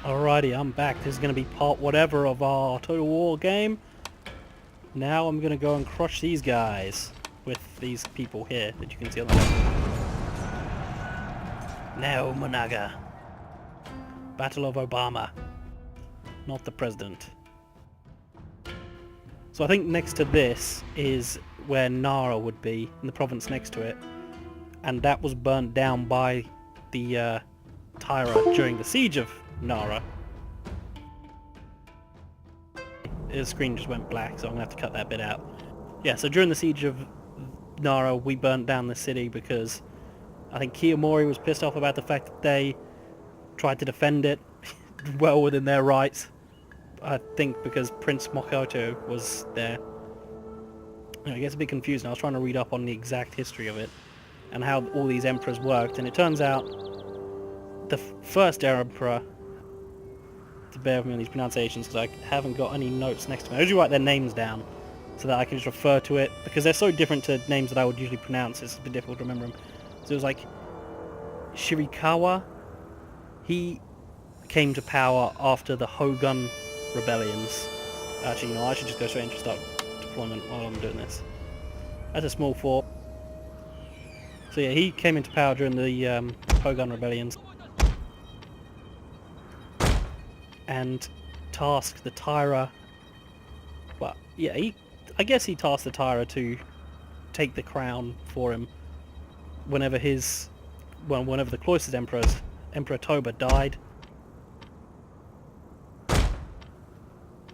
Alrighty, I'm back. This is going to be part whatever of our Total War game. Now I'm going to go and crush these guys with these people here that you can see on the left. Now Monaga. Battle of Obama. Not the president. So I think next to this is where Nara would be, in the province next to it. And that was burnt down by the Taira during the siege of Nara. The screen just went black, so I'm going to have to cut that bit out. Yeah, so during the siege of Nara, we burnt down the city because I think Kiyomori was pissed off about the fact that they tried to defend it well within their rights. I think because Prince Mokoto was there. It gets a bit confusing. I was trying to read up on the exact history of it and how all these emperors worked, and it turns out the first emperor, to bear with me on these pronunciations because I haven't got any notes next to me. I usually write their names down so that I can just refer to it, because they're so different to names that I would usually pronounce, it's a bit difficult to remember them. So it was like Shirikawa. He came to power after the Shogun rebellions. Actually, I should just go straight into start deployment while I'm doing this. That's a small fort. So yeah, he came into power during the Shogun rebellions and tasked the Taira. Well, yeah, I guess he tasked the Taira to take the crown for him whenever whenever the cloistered Emperor Toba died.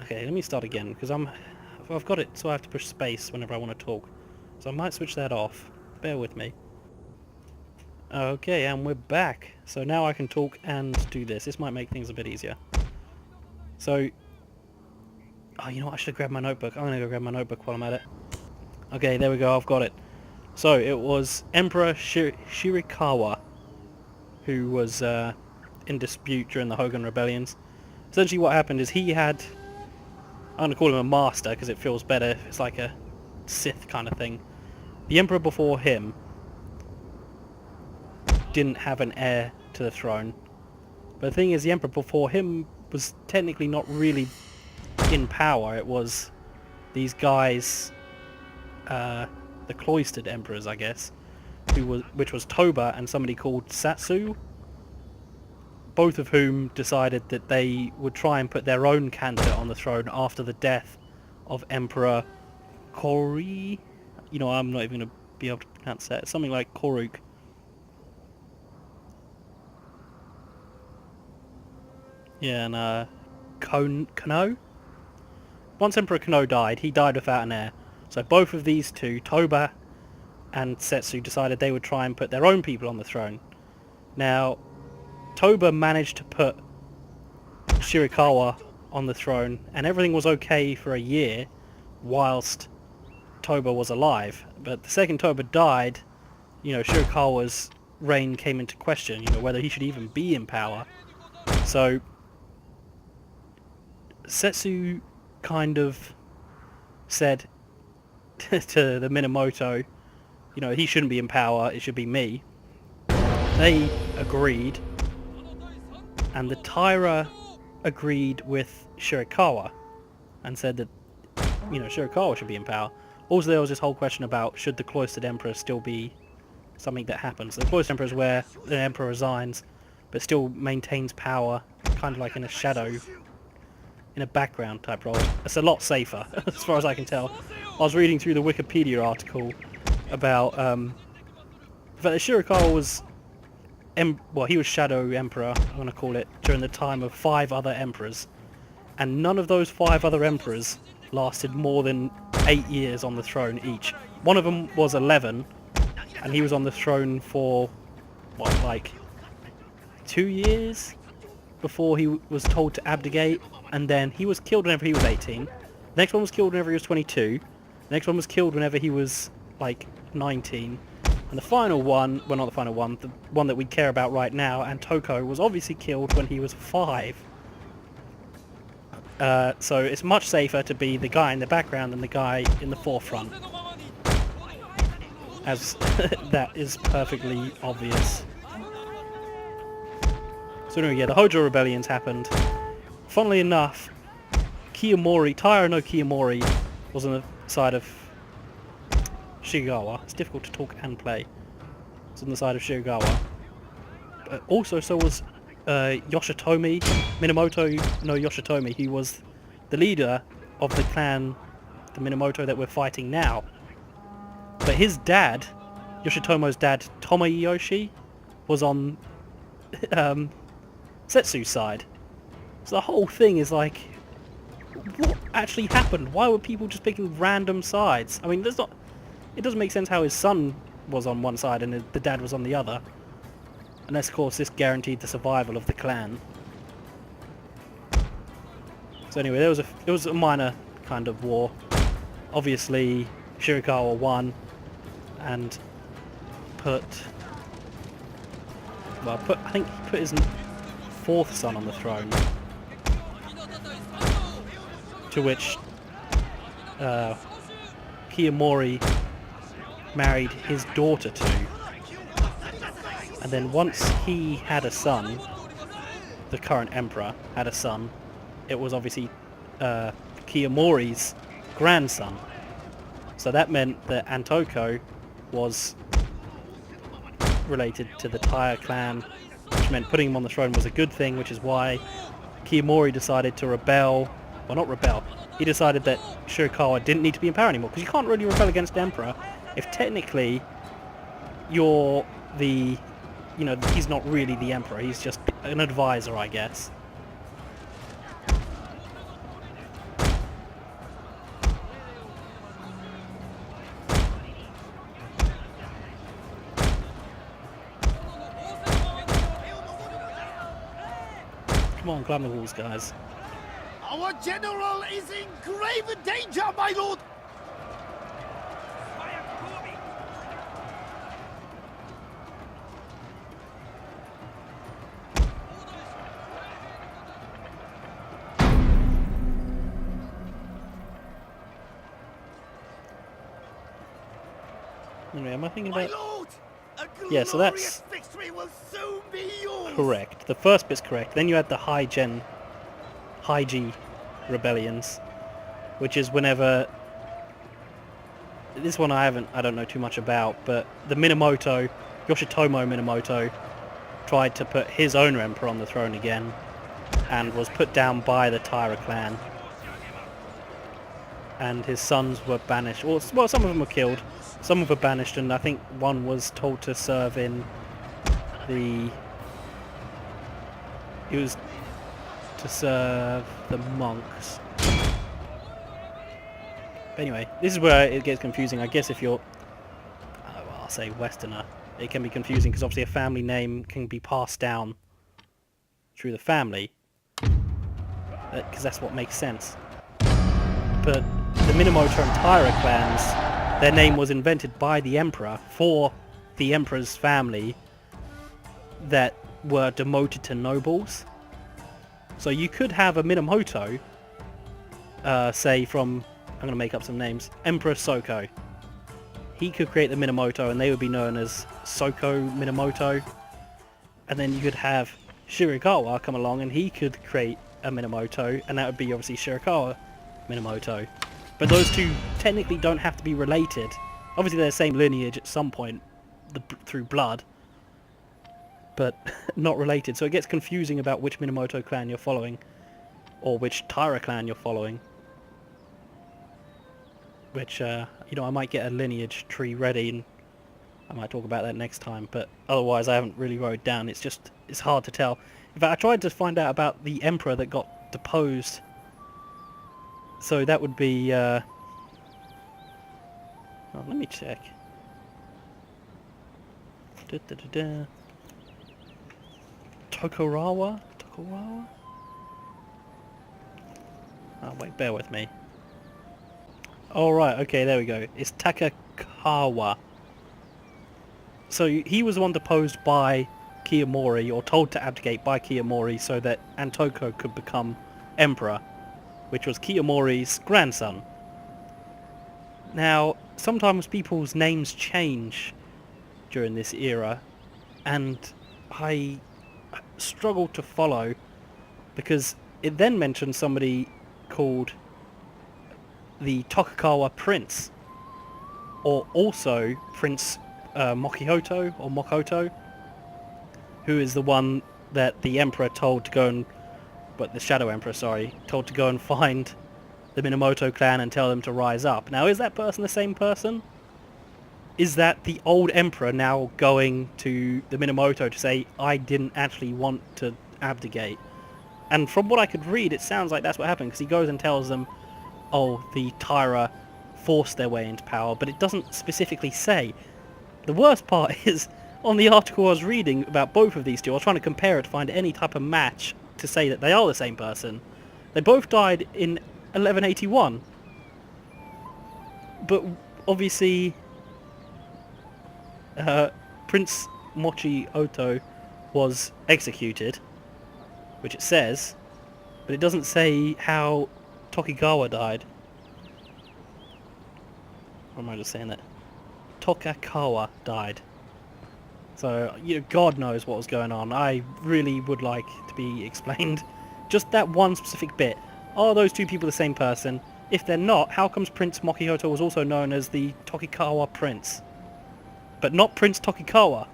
Okay, let me start again, because I've got it so I have to push space whenever I want to talk. So I might switch that off. Bear with me. Okay, and we're back. So now I can talk and do this. This might make things a bit easier. So, oh, you know what? I should have grabbed my notebook. I'm going to go grab my notebook while I'm at it. Okay, there we go. I've got it. So it was Emperor Shirikawa who was in dispute during the Shogun rebellions. Essentially what happened is he had, I'm going to call him a master because it feels better. It's like a Sith kind of thing. The emperor before him didn't have an heir to the throne. But the thing is, the emperor before him was technically not really in power. It was these guys, the cloistered emperors, I guess, which was Toba and somebody called Satsu, both of whom decided that they would try and put their own candidate on the throne after the death of Emperor Kori. You know, I'm not even going to be able to pronounce that. It's something like Koruk. Yeah, and Kano. Once Emperor Kano died, he died without an heir. So both of these two, Toba and Setsu, decided they would try and put their own people on the throne. Now, Toba managed to put Shirikawa on the throne, and everything was okay for a year whilst Toba was alive. But the second Toba died, you know, Shirikawa's reign came into question, you know, whether he should even be in power. So Setsu kind of said to the Minamoto, you know, he shouldn't be in power, it should be me. They agreed, and the Taira agreed with Shirikawa and said that, you know, Shirikawa should be in power. Also, there was this whole question about should the cloistered emperor still be something that happens. The cloistered emperor is where the emperor resigns but still maintains power, kind of like in a shadow, in a background type role. It's a lot safer, as far as I can tell. I was reading through the Wikipedia article about the fact that Shirakawa was, well, he was Shadow Emperor, I'm going to call it, during the time of 5 other emperors. And none of those 5 other emperors lasted more than 8 years on the throne each. One of them was 11, and he was on the throne for, what, like 2 years before he was told to abdicate, and then he was killed whenever he was 18. The next one was killed whenever he was 22. The next one was killed whenever he was like 19. And the final one, well, not the final one, the one that we care about right now, and Toko, was obviously killed when he was 5. So it's much safer to be the guy in the background than the guy in the forefront, as that is perfectly obvious. So So anyway, yeah, the Hojo rebellions happened. Funnily enough, Taira no Kiyomori was on the side of Shigegawa. It's difficult to talk and play. It's on the side of Shigegawa. Also, so was Yoshitomi, Minamoto no Yoshitomi. He was the leader of the clan, the Minamoto that we're fighting now. But his dad, Yoshitomo's dad, Tomoyoshi, was on Setsu's side. So the whole thing is like, what actually happened? Why were people just picking random sides? I mean, it doesn't make sense how his son was on one side and the dad was on the other. Unless, of course, this guaranteed the survival of the clan. So anyway, it was a minor kind of war. Obviously, Shirakawa won and I think he put his fourth son on the throne. To which Kiyomori married his daughter to. And then once he had a son, the current emperor had a son, it was obviously Kiyomori's grandson. So that meant that Antoko was related to the Taira clan, which meant putting him on the throne was a good thing, which is why Kiyomori decided to rebel. Well, not rebel. He decided that Shirakawa didn't need to be in power anymore, because you can't really rebel against the emperor if technically you're the... You know, he's not really the emperor, he's just an advisor, I guess. Come on, climb the walls, guys. Our general is in grave danger, my lord! Anyway, am I thinking about... Lord, yeah, so that's victory will soon be yours. Correct. The first bit's correct. Then you had the High-G rebellions, which is whenever... This one I don't know too much about, but the Minamoto, Yoshitomo Minamoto, tried to put his own emperor on the throne again, and was put down by the Taira clan. And his sons were banished. Well, some of them were killed. Some were banished, and I think one was told to serve in the... He was to serve the monks. But anyway, this is where it gets confusing. I guess if you're, I'll say Westerner, it can be confusing because obviously a family name can be passed down through the family. Because that's what makes sense. But the Minamoto and Taira clans, their name was invented by the emperor for the emperor's family that were demoted to nobles. So you could have a Minamoto, say from, I'm going to make up some names, Emperor Soko. He could create the Minamoto and they would be known as Soko Minamoto. And then you could have Shirakawa come along and he could create a Minamoto, and that would be obviously Shirakawa Minamoto. But those two technically don't have to be related. Obviously they're the same lineage at some point through blood, but not related. So it gets confusing about which Minamoto clan you're following, or which Taira clan you're following. Which, you know, I might get a lineage tree ready, and I might talk about that next time, but otherwise I haven't really wrote it down. It's hard to tell. In fact, I tried to find out about the emperor that got deposed. So that would be, oh, let me check. Tokugawa? Oh wait, bear with me. Alright, okay, there we go. It's Takakawa. So he was the one deposed by Kiyomori, or told to abdicate by Kiyomori, so that Antoko could become emperor, which was Kiyomori's grandson. Now, sometimes people's names change during this era, and struggled to follow, because it then mentioned somebody called the Tokugawa Prince, or also Prince Mokihoto or Mokoto, who is the one that the Emperor told to go and, but the Shadow Emperor, sorry, told to go and find the Minamoto clan and tell them to rise up. Now, is that person the same person? Is that the old Emperor now going to the Minamoto to say, I didn't actually want to abdicate? And from what I could read, it sounds like that's what happened, because he goes and tells them, oh, the Taira forced their way into power, but it doesn't specifically say. The worst part is, on the article I was reading about both of these two, I was trying to compare it to find any type of match to say that they are the same person. They both died in 1181. But obviously, Prince Mochi Oto was executed, which it says, but it doesn't say how Tokugawa died. Or am I just saying that? Tokugawa died. So, you know, God knows what was going on. I really would like to be explained. Just that one specific bit. Are those two people the same person? If they're not, how comes Prince Mokihoto was also known as the Tokugawa Prince? But not Prince Tokugawa.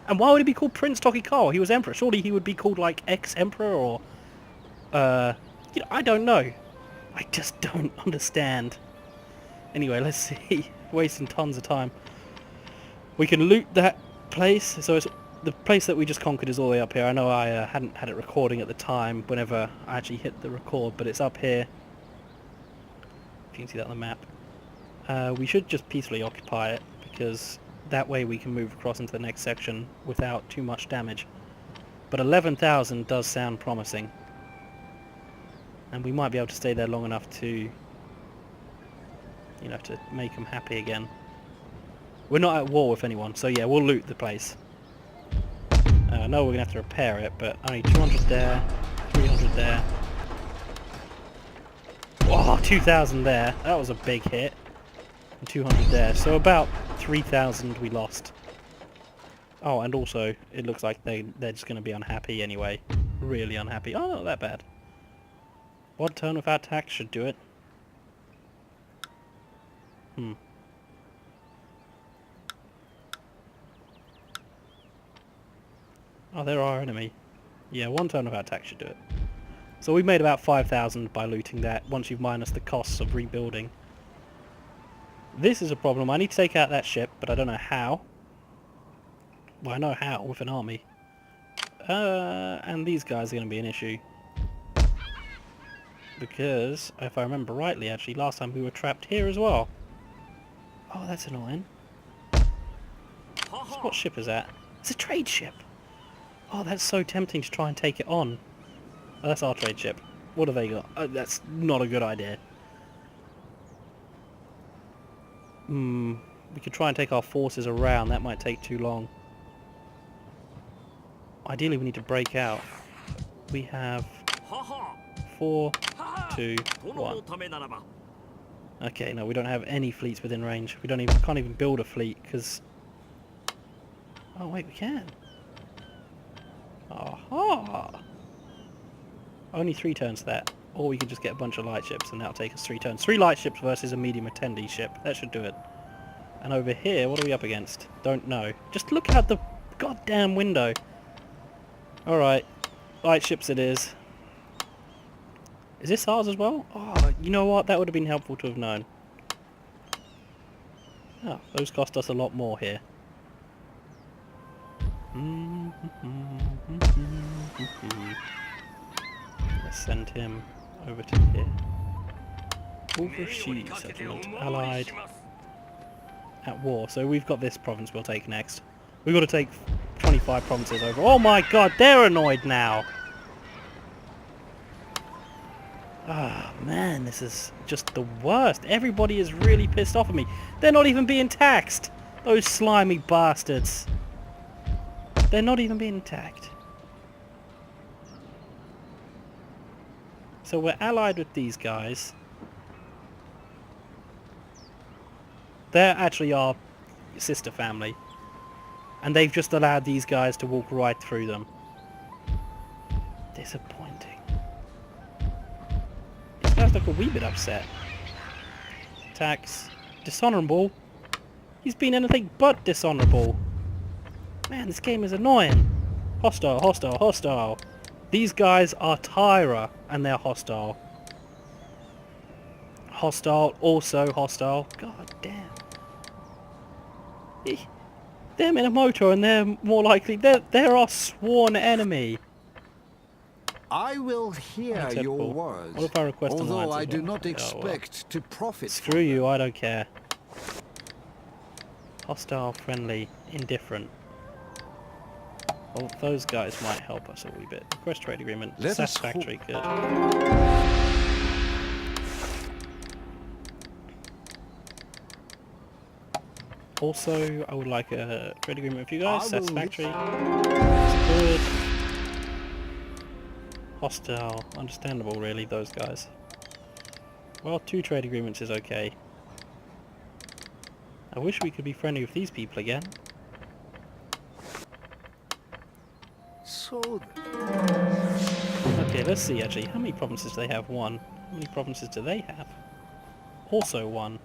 And why would he be called Prince Tokugawa? He was Emperor. Surely he would be called, like, ex-Emperor or... you know, I don't know. I just don't understand. Anyway, let's see. Wasting tons of time. We can loot that place. So it's the place that we just conquered is all the way up here. I know I hadn't had it recording at the time whenever I actually hit the record, but it's up here. If you can see that on the map. We should just peacefully occupy it, because that way we can move across into the next section without too much damage. But 11,000 does sound promising. And we might be able to stay there long enough to, you know, to make them happy again. We're not at war with anyone, so yeah, we'll loot the place. I know we're going to have to repair it, but only 200 there, 300 there. Oh, 2,000 there. That was a big hit. And 200 there. So about 3,000 we lost. Oh, and also, it looks like they're just going to be unhappy anyway. Really unhappy. Oh, not that bad. One turn without tax should do it. Oh, they're our enemy. Yeah, one turn without tax should do it. So we made about 5,000 by looting that, once you've minus the costs of rebuilding. This is a problem. I need to take out that ship, but I don't know how. Well, I know how, with an army. And these guys are going to be an issue. Because, if I remember rightly, actually, last time we were trapped here as well. Oh, that's annoying. So what ship is that? It's a trade ship! Oh, that's so tempting to try and take it on. Oh, that's our trade ship. What have they got? Oh, that's not a good idea. We could try and take our forces around. That might take too long. Ideally, we need to break out. We have 4, 2, 1. Okay, no, we don't have any fleets within range. We can't even build a fleet because... Oh wait, we can. Aha! Only 3 turns to that. Or we could just get a bunch of light ships and that'll take us 3 turns. 3 light ships versus a medium attendee ship. That should do it. And over here, what are we up against? Don't know. Just look out the goddamn window. Alright. Light ships it is. Is this ours as well? Oh, you know what? That would have been helpful to have known. Oh, those cost us a lot more here. Let's send him over to here. Overseas settlement. Allied. At war. So we've got this province we'll take next. We've got to take 25 provinces over. Oh my god, they're annoyed now! Ah, man, this is just the worst. Everybody is really pissed off at me. They're not even being taxed! Those slimy bastards. They're not even being attacked. So we're allied with these guys. They're actually our sister family. And they've just allowed these guys to walk right through them. Disappointing. These guys look a wee bit upset. Attacks. Dishonorable. He's been anything but dishonorable. Man, this game is annoying. Hostile, hostile, hostile. These guys are Taira, and they're hostile. Hostile, also hostile. God damn. They're Minamoto, and they're more likely... They're our sworn enemy. I will hear your Unacceptable. words, What if I request although alliance I as do well? not Oh, expect to profit Screw from you, them. I don't care. Hostile, friendly, indifferent. Well, those guys might help us a wee bit. Request trade agreement. Let us Satisfactory, good. Also, I would like a trade agreement with you guys. I will Satisfactory. That's good. Hostile. Understandable, really, those guys. Well, 2 trade agreements is okay. I wish we could be friendly with these people again. So then. Okay, let's see actually. How many provinces do they have? 1. How many provinces do they have? Also 1.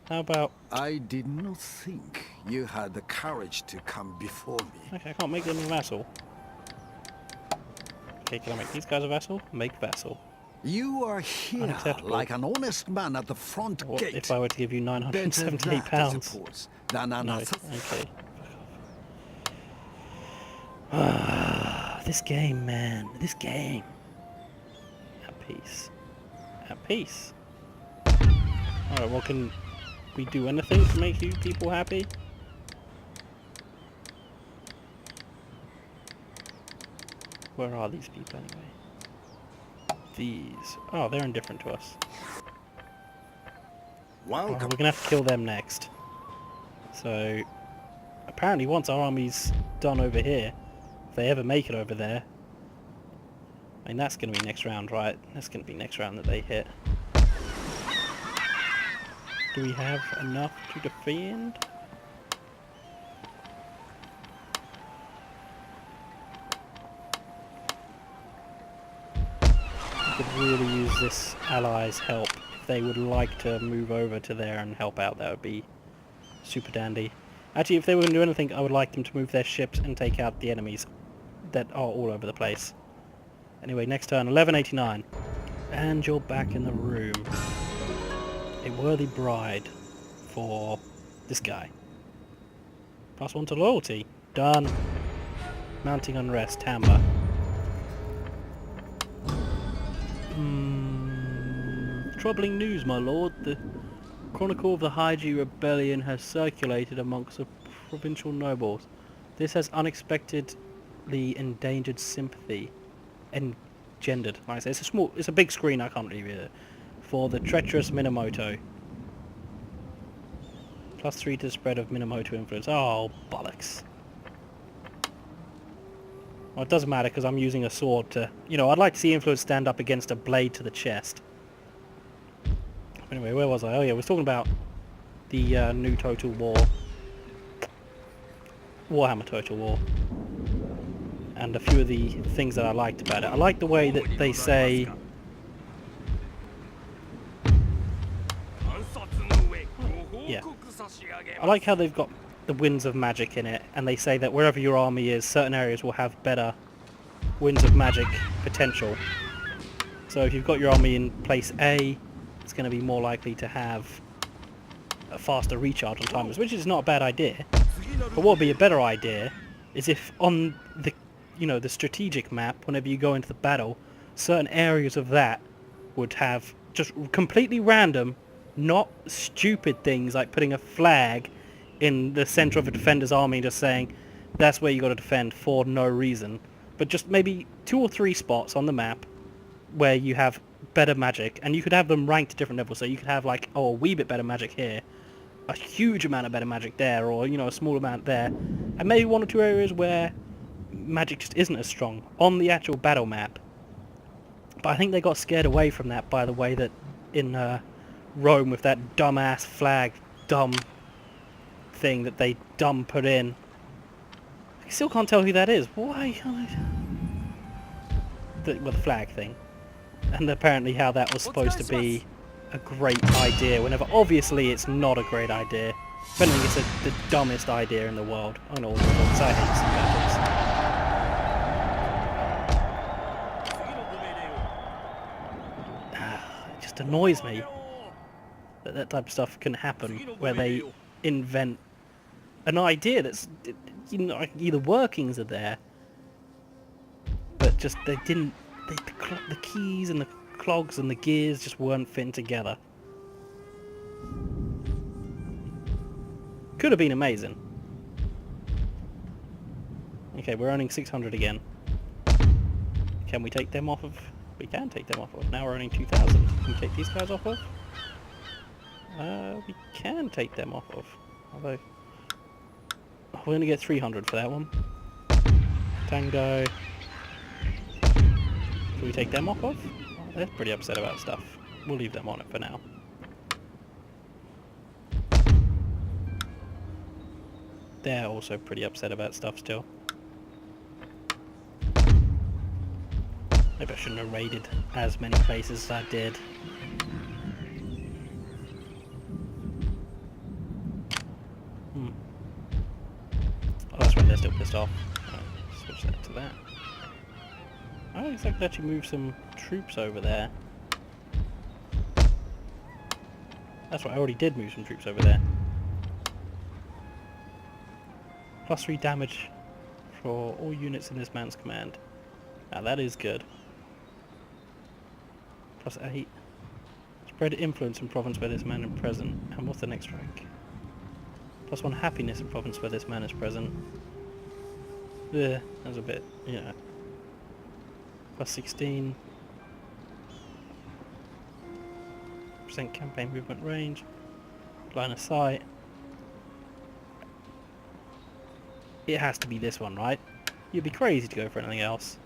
How about... I did not think you had the courage to come before me. Okay, I can't make them a vassal. Okay, can I make these guys a vassal? Make vassal. You are here Unacceptable. like an honest man at the front What gate. if I were to give you Better £978? that, I suppose, than No, another. okay. This game, man. This game. At peace. At peace. Alright, well, can we do anything to make you people happy? Where are these people anyway? These. Oh, they're indifferent to us. Well, Welcome. we're gonna have to kill them next. So, apparently once our army's done over here, if they ever make it over there, I mean that's gonna be next round, right? That's gonna be next round that they hit. Do we have enough to defend? We could really use this allies' help. If they would like to move over to there and help out, that would be super dandy. Actually, if they were going to do anything, I would like them to move their ships and take out the enemies that are all over the place. Anyway, next turn, 1189. And you're back in the room. A worthy bride for this guy. +1 to loyalty. Done. Mounting unrest, Tamba. Troubling news, my lord. The Chronicle of the Haiji Rebellion has circulated amongst the provincial nobles. This has unexpectedly endangered sympathy. Engendered. Like I say, it's a big screen, I can't really read it. For the treacherous Minamoto. +3 to the spread of Minamoto influence. Oh, bollocks. Well, it doesn't matter because I'm using a sword to... You know, I'd like to see influence stand up against a blade to the chest. Anyway, where was I? Oh yeah, we was talking about the new Total War. Warhammer Total War. And a few of the things that I liked about it. I like the way that they say... Yeah. I like how they've got the winds of magic in it, and they say that wherever your army is, certain areas will have better winds of magic potential. So if you've got your army in place A, it's going to be more likely to have a faster recharge on timers, which is not a bad idea. But what would be a better idea is if on the, you know, the strategic map, whenever you go into the battle, certain areas of that would have just completely random, not stupid things like putting a flag in the center of a defender's army and just saying that's where you got to defend for no reason, but just maybe 2 or 3 spots on the map where you have better magic, and you could have them ranked to different levels. So you could have like, oh, a wee bit better magic here, a huge amount of better magic there, or, you know, a small amount there, and maybe 1 or 2 areas where magic just isn't as strong on the actual battle map. But I think they got scared away from that by the way that in Rome, with that dumbass flag, dumb thing that they put in. I still can't tell who that is. Why? the flag thing. And apparently how that was supposed to be a great idea, whenever obviously it's not a great idea. If anything, it's the dumbest idea in the world. I know all the books, I hate some battles. It just annoys me that that type of stuff can happen, where they invent an idea that's, you know, either workings are there, but just they didn't, the keys and the clogs and the gears just weren't fitting together. Could have been amazing. Okay, we're earning 600 again. Can we take them off of... We can take them off of. Now we're earning 2,000. Can we take these guys off of? We can take them off of. Although... we're going to get 300 for that one. Tango. Can we take them off of? Oh, they're pretty upset about stuff. We'll leave them on it for now. They're also pretty upset about stuff still. Maybe I shouldn't have raided as many places as I did. Oh, that's right, they're still pissed off. Right, switch that to that. I don't think I could actually move some troops over there. That's right, I already did move some troops over there. +3 damage for all units in this man's command. Now that is good. +8. Spread influence in province where this man is present. And what's the next rank? +1 happiness in province where this man is present. Yeah, that's a bit, you know. +16. % campaign movement range. Line of sight. It has to be this one, right? You'd be crazy to go for anything else.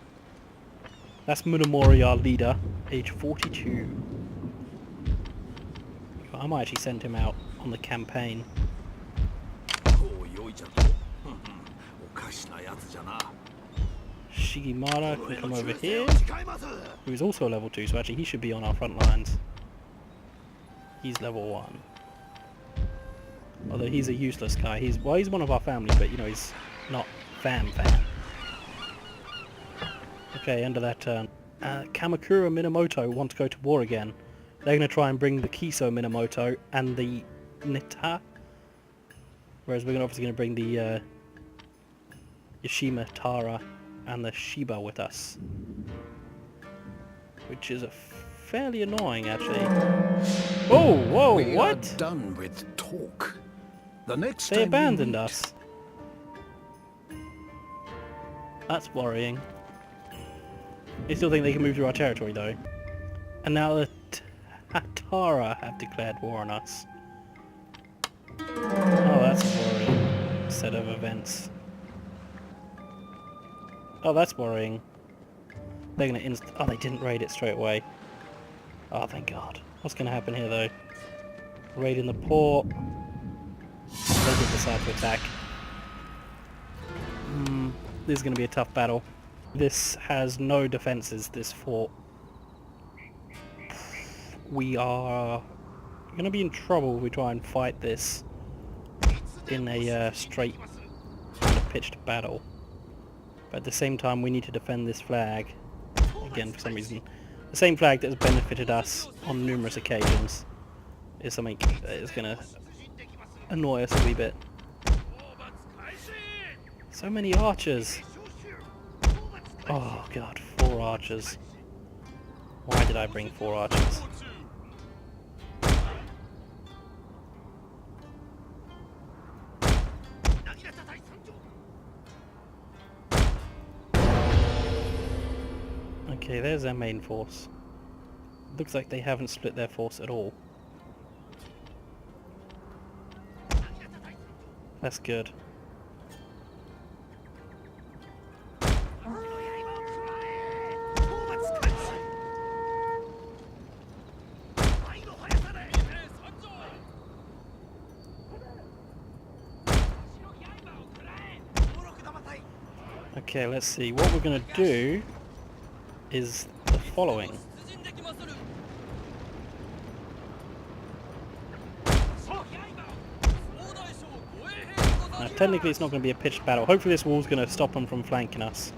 That's Minamoto, our leader, age 42. I might actually send him out on the campaign. Shigimara can come over here, who is also level 2, so actually he should be on our front lines. He's level 1. Although he's a useless guy. He's one of our family, but you know, he's not fam. Okay, end of that turn. Kamakura Minamoto want to go to war again. They're going to try and bring the Kiso Minamoto and the Nita. Whereas we're obviously going to bring the Yashima-Tara and the Shiba with us. Which is fairly annoying, actually. Oh, whoa, we what? Are done with talk. The next They time abandoned we meet... us. That's worrying. They still think they can move through our territory, though. And now the Tara have declared war on us. Oh, that's a worrying set of events. Oh, that's worrying. They're gonna oh, they didn't raid it straight away. Oh, thank God. What's gonna happen here, though? Raid in the port. They did decide to attack. This is gonna be a tough battle. This has no defenses, this fort. We are going to be in trouble if we try and fight this in a straight kind of pitched battle. But at the same time we need to defend this flag. Again, for some reason. The same flag that has benefited us on numerous occasions is something that is going to annoy us a wee bit. So many archers! Oh God, 4 archers. Why did I bring 4 archers? Okay, there's their main force. Looks like they haven't split their force at all. That's good. Okay, let's see. What we're going to do is the following. Now, technically it's not going to be a pitched battle. Hopefully this wall's going to stop them from flanking us.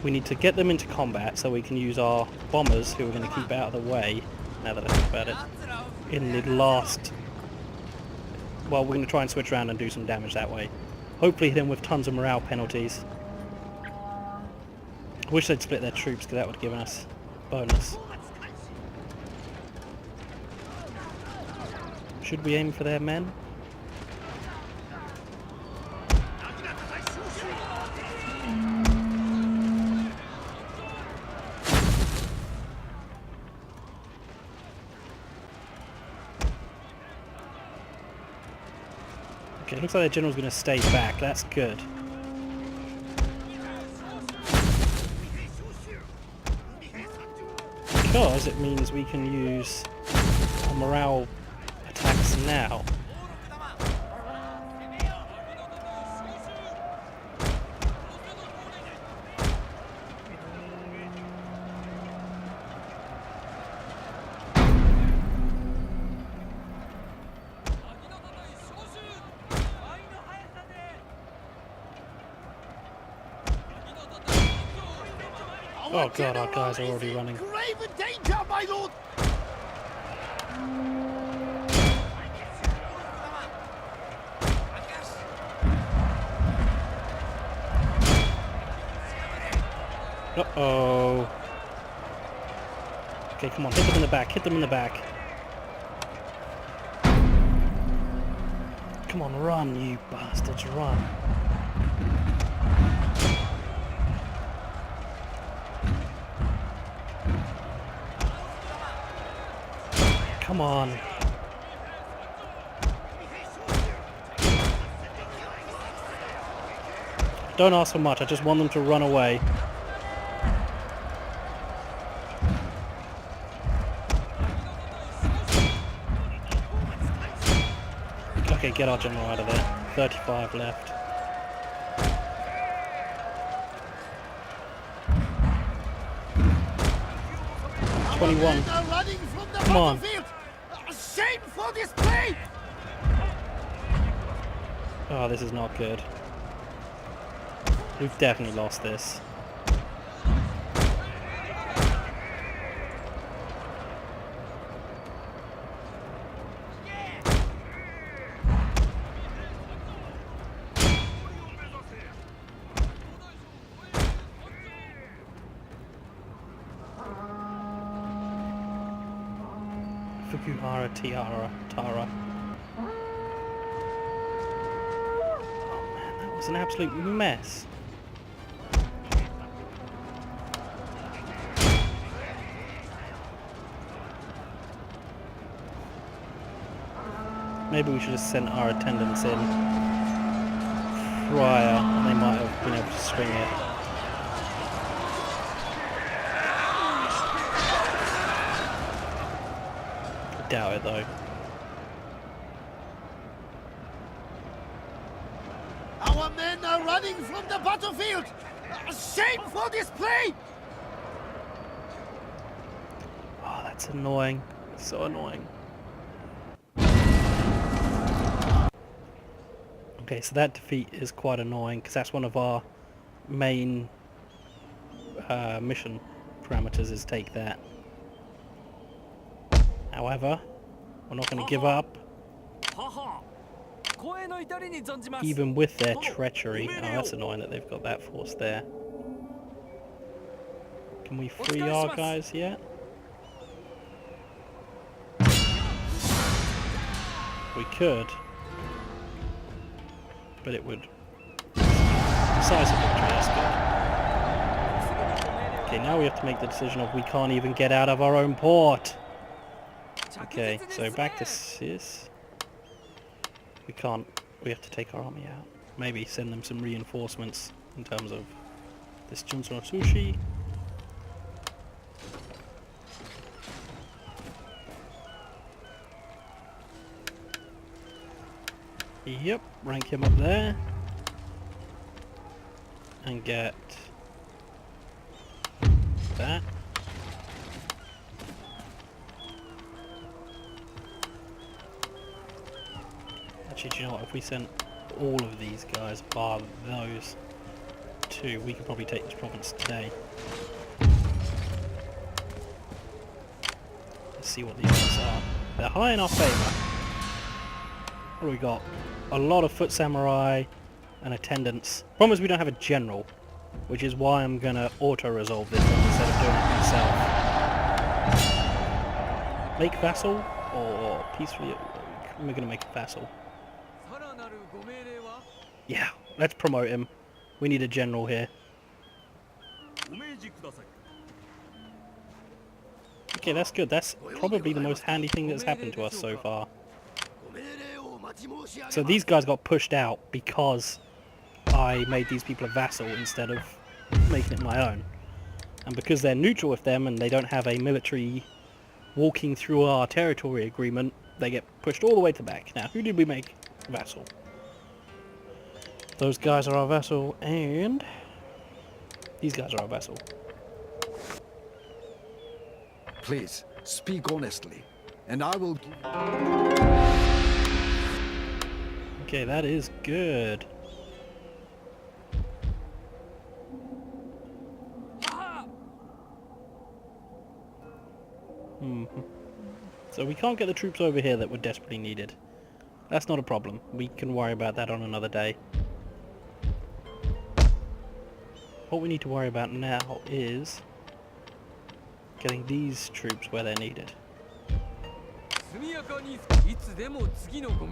We need to get them into combat so we can use our bombers, who are going to keep out of the way, now that I think about it, in the last... Well, we're going to try and switch around and do some damage that way. Hopefully hit them with tons of morale penalties. I wish they'd split their troops, because that would have given us bonus. Should we aim for their men? Okay, looks like their general's going to stay back. That's good. Because it means we can use our morale attacks now. Oh god, our guys are already running. Grave danger, my lord. Uh-oh. Okay, come on, hit them in the back, hit them in the back. Come on, run, you bastards, run. Come on. Don't ask for much, I just want them to run away. Okay, get our general out of there. 35 left. Come on. Shame for display. Oh, this is not good. We've definitely lost this. Samurai-Taira. Oh man, that was an absolute mess. Maybe we should have sent our attendants in prior, and they might have been able to swing it. Doubt it though. Our men are running from the battlefield. Shame for display. Oh, that's annoying. So annoying. Okay, so that defeat is quite annoying because that's one of our main mission parameters, is take that. However, we're not going to give up, even with their treachery. Oh, that's annoying that they've got that force there. Can we free our guys yet? We could, but it would... Decisive victory, that's good. Okay, now we have to make the decision of we can't even get out of our own port. Okay, so back to Sis. We can't, we have to take our army out. Maybe send them some reinforcements in terms of this Junso Sushi. Yep, rank him up there. And get Actually, do you know what? If we sent all of these guys, bar those two, we could probably take this province today. Let's see what these ones are. They're high in our favour. What do we got? A lot of foot samurai and attendants. Problem is we don't have a general, which is why I'm going to auto-resolve this one instead of doing it myself. Make vassal or peacefully? We're going to make a vassal. Yeah, let's promote him. We need a general here. Okay, that's good. That's probably the most handy thing that's happened to us so far. So these guys got pushed out because I made these people a vassal instead of making it my own. And because they're neutral with them and they don't have a military walking through our territory agreement, they get pushed all the way to the back. Now, who did we make vassal? Those guys are our vassal, and these guys are our vassal. Please, speak honestly, and I will give you... Okay, that is good. So we can't get the troops over here that were desperately needed. That's not a problem. We can worry about that on another day. What we need to worry about now is getting these troops where they're needed. Oh,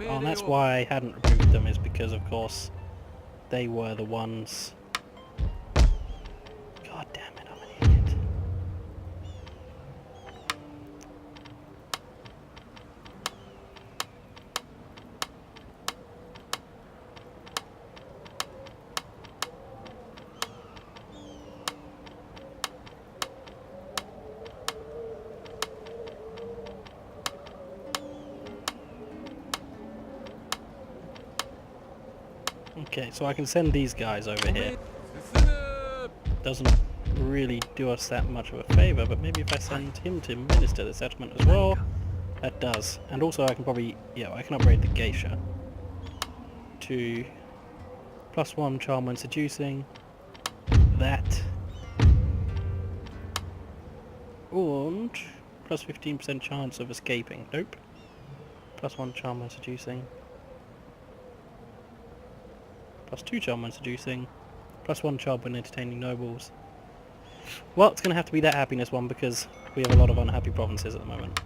and that's why I hadn't removed them, is because of course they were the ones... God damn it, I'm an idiot. Okay, so I can send these guys over here. Doesn't really do us that much of a favour, but maybe if I send him to minister the settlement as well, that does. And also I can probably, yeah, I can upgrade the geisha to +1 charm when seducing, that, and plus 15% chance of escaping. Nope. +1 charm when seducing. +2 charm when seducing, +1 charm when entertaining nobles. Well, it's going to have to be that happiness one because we have a lot of unhappy provinces at the moment.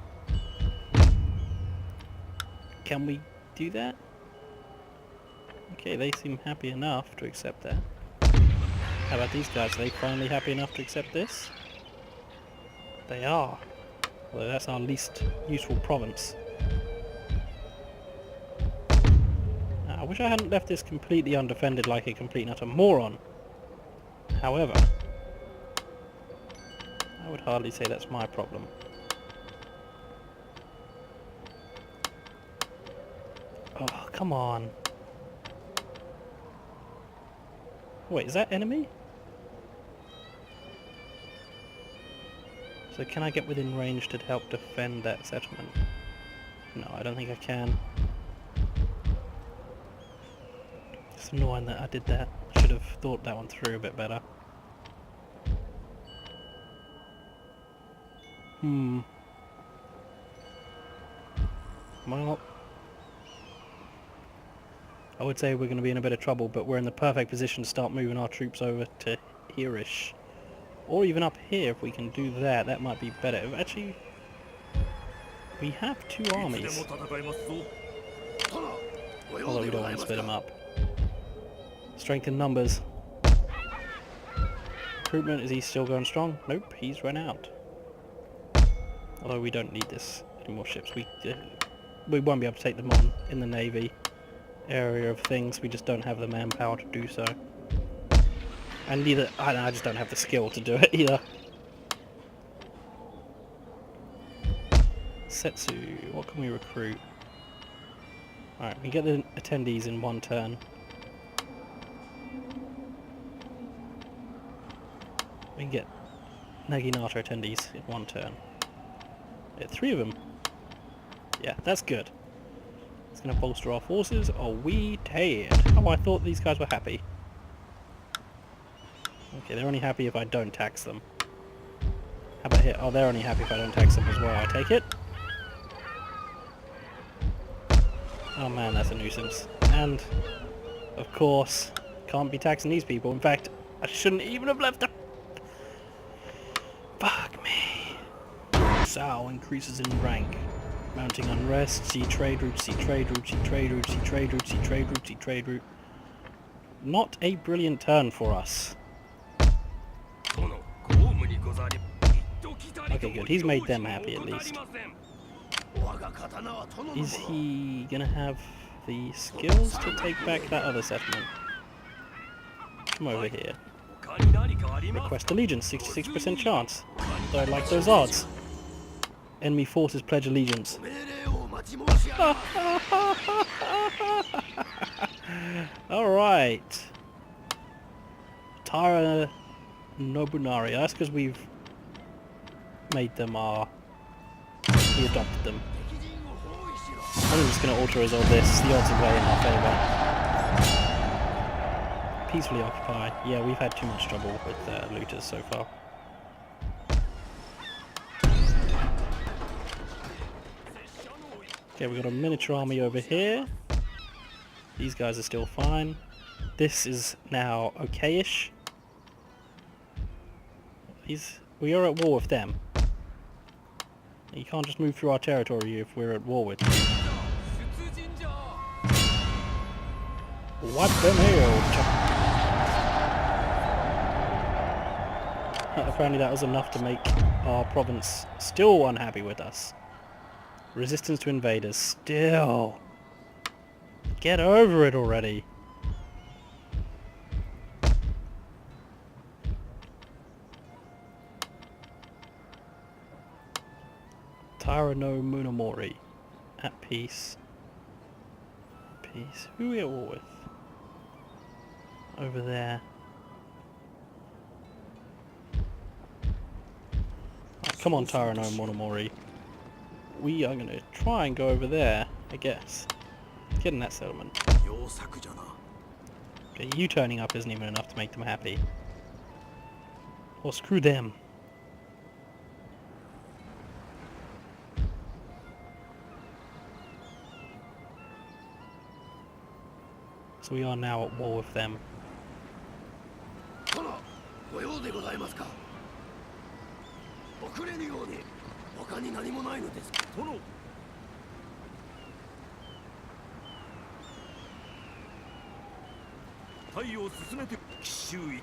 Can we do that? Okay, they seem happy enough to accept that. How about these guys? Are they finally happy enough to accept this? They are. Although that's our least useful province. I wish I hadn't left this completely undefended like a complete and utter moron. However, I would hardly say that's my problem. Oh, come on. Wait, is that enemy? So can I get within range to help defend that settlement? No, I don't think I can. It's annoying that I did that. I should have thought that one through a bit better. Well, I would say we're going to be in a bit of trouble, but we're in the perfect position to start moving our troops over to here-ish. Or even up here, if we can do that, that might be better. Actually, we have 2 armies. Although we don't want to split them up. Strength in numbers. Recruitment, is he still going strong? Nope, he's run out. Although we don't need this any more ships. We won't be able to take them on in the navy area of things. We just don't have the manpower to do so. And neither, I just don't have the skill to do it either. Setsu, what can we recruit? Alright, we get the attendees in 1 turn. We can get Naginata attendees in 1 turn. Yeah, 3 of them. Yeah, that's good. It's going to bolster our forces. Are we dead? Oh, I thought these guys were happy. Okay, they're only happy if I don't tax them. How about here? Oh, they're only happy if I don't tax them as well. I take it. Oh man, that's a nuisance. And, of course, can't be taxing these people. In fact, I shouldn't even have left them. Fuck me. Sao increases in rank. Mounting unrest, see trade route, see trade route, see trade route, see trade route, see trade route, see trade route. Not a brilliant turn for us. Okay, good. He's made them happy at least. Is he gonna have the skills to take back that other settlement? Come over here. Request allegiance, 66% chance. Though I like those odds. Enemy forces pledge allegiance. Alright. Taira Nobunari. That's because we've made them our... We adopted them. I'm just going to auto-resolve this. The odds are way in our favour. Peacefully occupied. Yeah, we've had too much trouble with looters so far. Okay, we've got a miniature army over here. These guys are still fine. This is now okay-ish. We are at war with them. You can't just move through our territory if we're at war with them. What the hell? Apparently that was enough to make our province still unhappy with us. Resistance to invaders. Still. Get over it already. Taira no Minamoto. At peace. Peace. Who are we at war with? Over there. Right, come on, Taira no Minamoto. We are going to try and go over there, I guess. Get in that settlement. Okay, you turning up isn't even enough to make them happy. Or screw them. So we are now at war with them.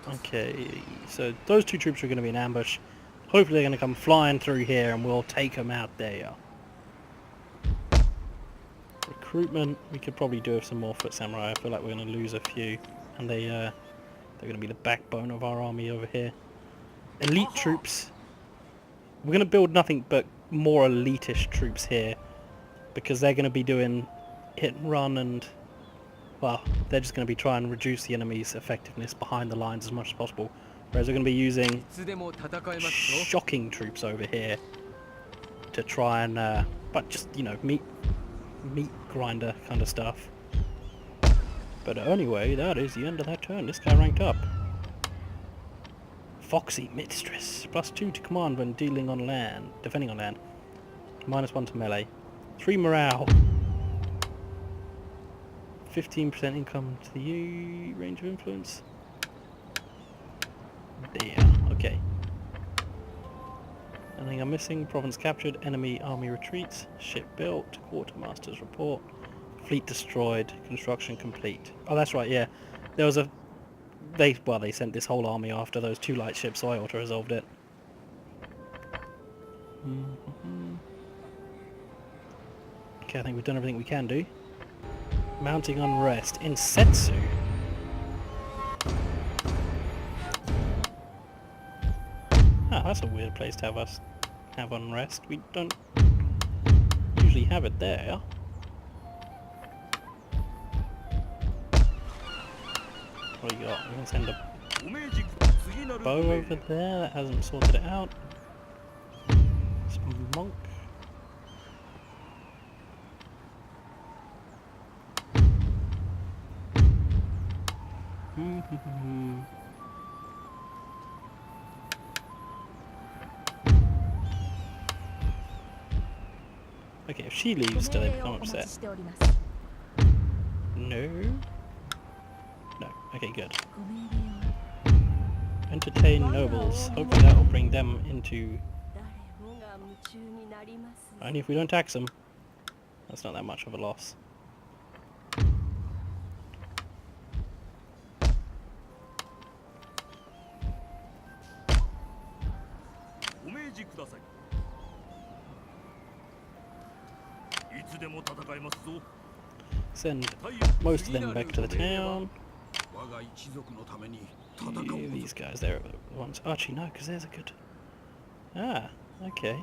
Okay, so those two troops are going to be in ambush. Hopefully they're going to come flying through here and we'll take them out there. Recruitment, we could probably do with some more foot samurai. I feel like we're going to lose a few. And they're going to be the backbone of our army over here. Elite troops. We're going to build nothing but more elitish troops here. Because they're going to be doing hit and run and... Well, they're just going to be trying to reduce the enemy's effectiveness behind the lines as much as possible. Whereas we're going to be using shocking troops over here to try and, but just, you know, meat grinder kind of stuff. But anyway, that is the end of that turn. This guy ranked up. Foxy Mistress. +2 to command when defending on land. -1 to melee. 3 morale. 15% income to the range of influence. Damn, okay. Anything I'm missing? Province captured, enemy army retreats, ship built, quartermaster's report, fleet destroyed, construction complete. Oh, that's right, yeah. There was a... They sent this whole army after those 2 light ships, so I auto-resolved it. Okay, I think we've done everything we can do. Mounting unrest in Setsu. Ah, that's a weird place to have unrest. We don't usually have it there. What do you got? We can send a bow over there. That hasn't sorted it out. Some monk. Okay, if she leaves, do they become upset? No. No. Okay, good. Entertain nobles. Hopefully that will bring them into... Only if we don't tax them. That's not that much of a loss. Send most of them back to the town. Yeah, these guys, they're the ones. Oh, actually, no, because there's a good... Ah, okay.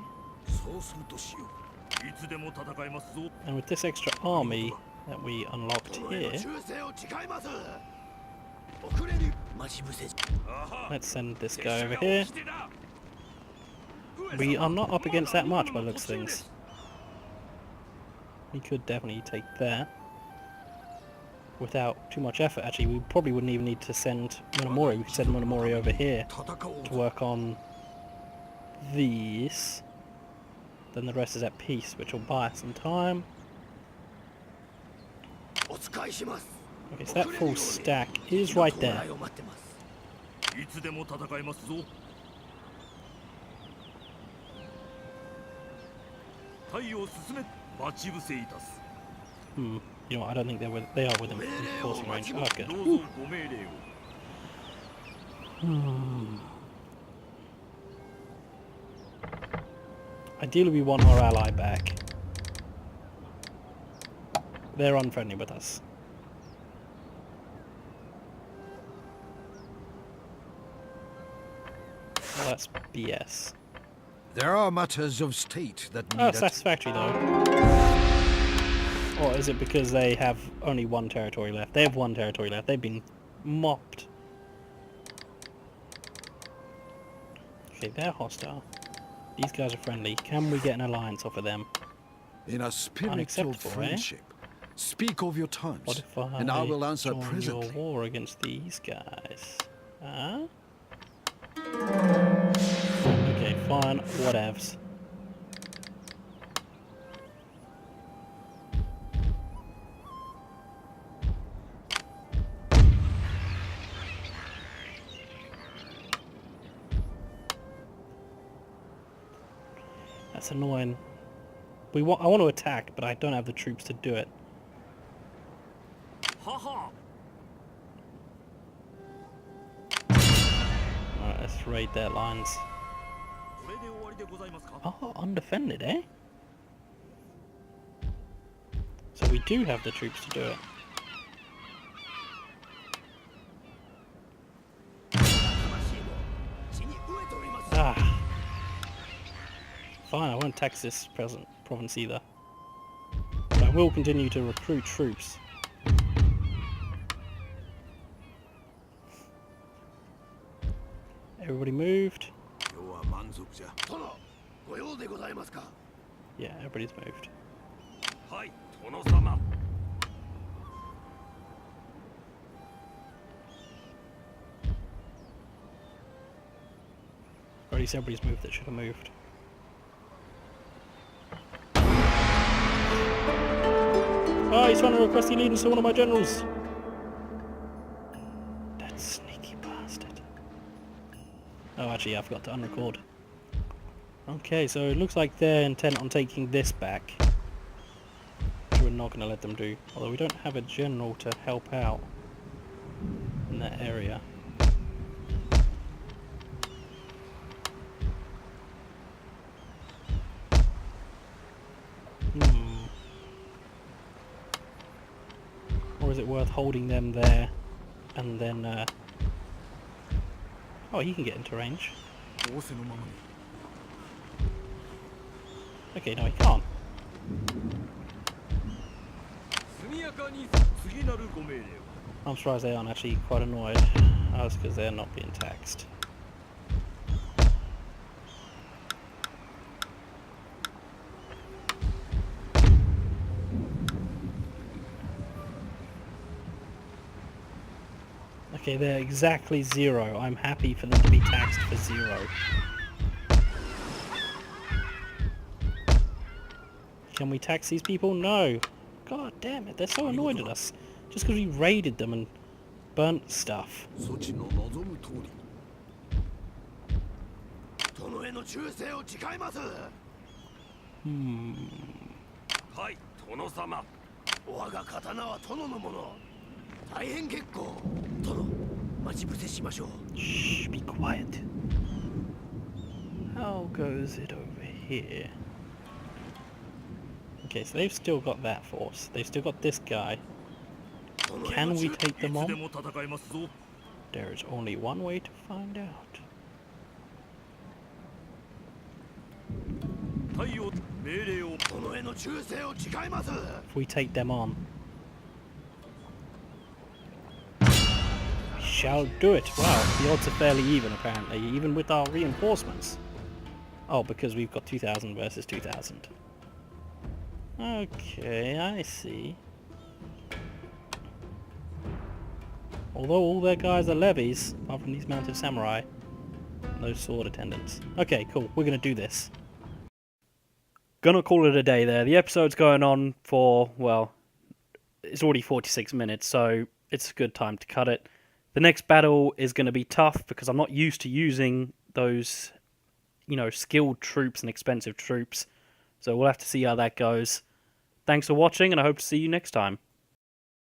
And with this extra army that we unlocked here, let's send this guy over here. We are not up against that much by the looks of things. We could definitely take that without too much effort. Actually, we probably wouldn't even need to send Minamoto. We could send Minamoto over here to work on these. Then the rest is at peace, which will buy us some time. Okay, so that full stack is right there. You know what, I don't think they are within enforcing range. Oh, good. Ideally we want our ally back. They're unfriendly with us. Well, that's BS. There are matters of state that need... Oh, satisfactory though. Or is it because they have only one territory left? They have one territory left. They've been mopped. Okay, they're hostile. These guys are friendly. Can we get an alliance off of them? In a spirit of friendship, speak of your terms, What if and I will answer join presently. your war against these guys? Huh? Okay, fine. Whatevs. That's annoying. I want to attack, but I don't have the troops to do it. Alright, let's raid their lines. Oh, undefended, eh? So we do have the troops to do it. Ah. Fine, I won't tax this province either. But I will continue to recruit troops. Everybody moved? Yeah, everybody's moved. Or at least everybody's moved that should have moved. Oh, he's trying to request allegiance to one of my generals. That sneaky bastard. Oh, actually, I forgot to unrecord. Okay, so it looks like they're intent on taking this back. Which we're not going to let them do. Although we don't have a general to help out in that area. Or is it worth holding them there and then oh, he can get into range. Okay, no, he can't. I'm surprised they aren't actually quite annoyed. That's because they're not being taxed. Okay, Okay, they're exactly 0. I'm happy for them to be taxed for 0. Can we tax these people? No. God damn it, they're so annoyed at us. Just because we raided them and burnt stuff. そちの望む通り。殿への忠誠を誓います。はい、殿様。我が刀は殿のもの。大変結構。殿、待ち伏せしましょう。 Shh, be quiet. How goes it over here? Okay, so they've still got that force. They've still got this guy. Can we take them on? There is only one way to find out. If we take them on, we shall do it. Wow, the odds are fairly even apparently, even with our reinforcements. Oh, because we've got 2,000 versus 2,000. Okay, I see. Although all their guys are levies, apart from these mounted samurai, and those sword attendants. Okay, cool, we're gonna do this. Gonna call it a day there. The episode's going on for, well, it's already 46 minutes, so it's a good time to cut it. The next battle is gonna be tough, because I'm not used to using those, you know, skilled troops and expensive troops. So we'll have to see how that goes. Thanks for watching, and I hope to see you next time.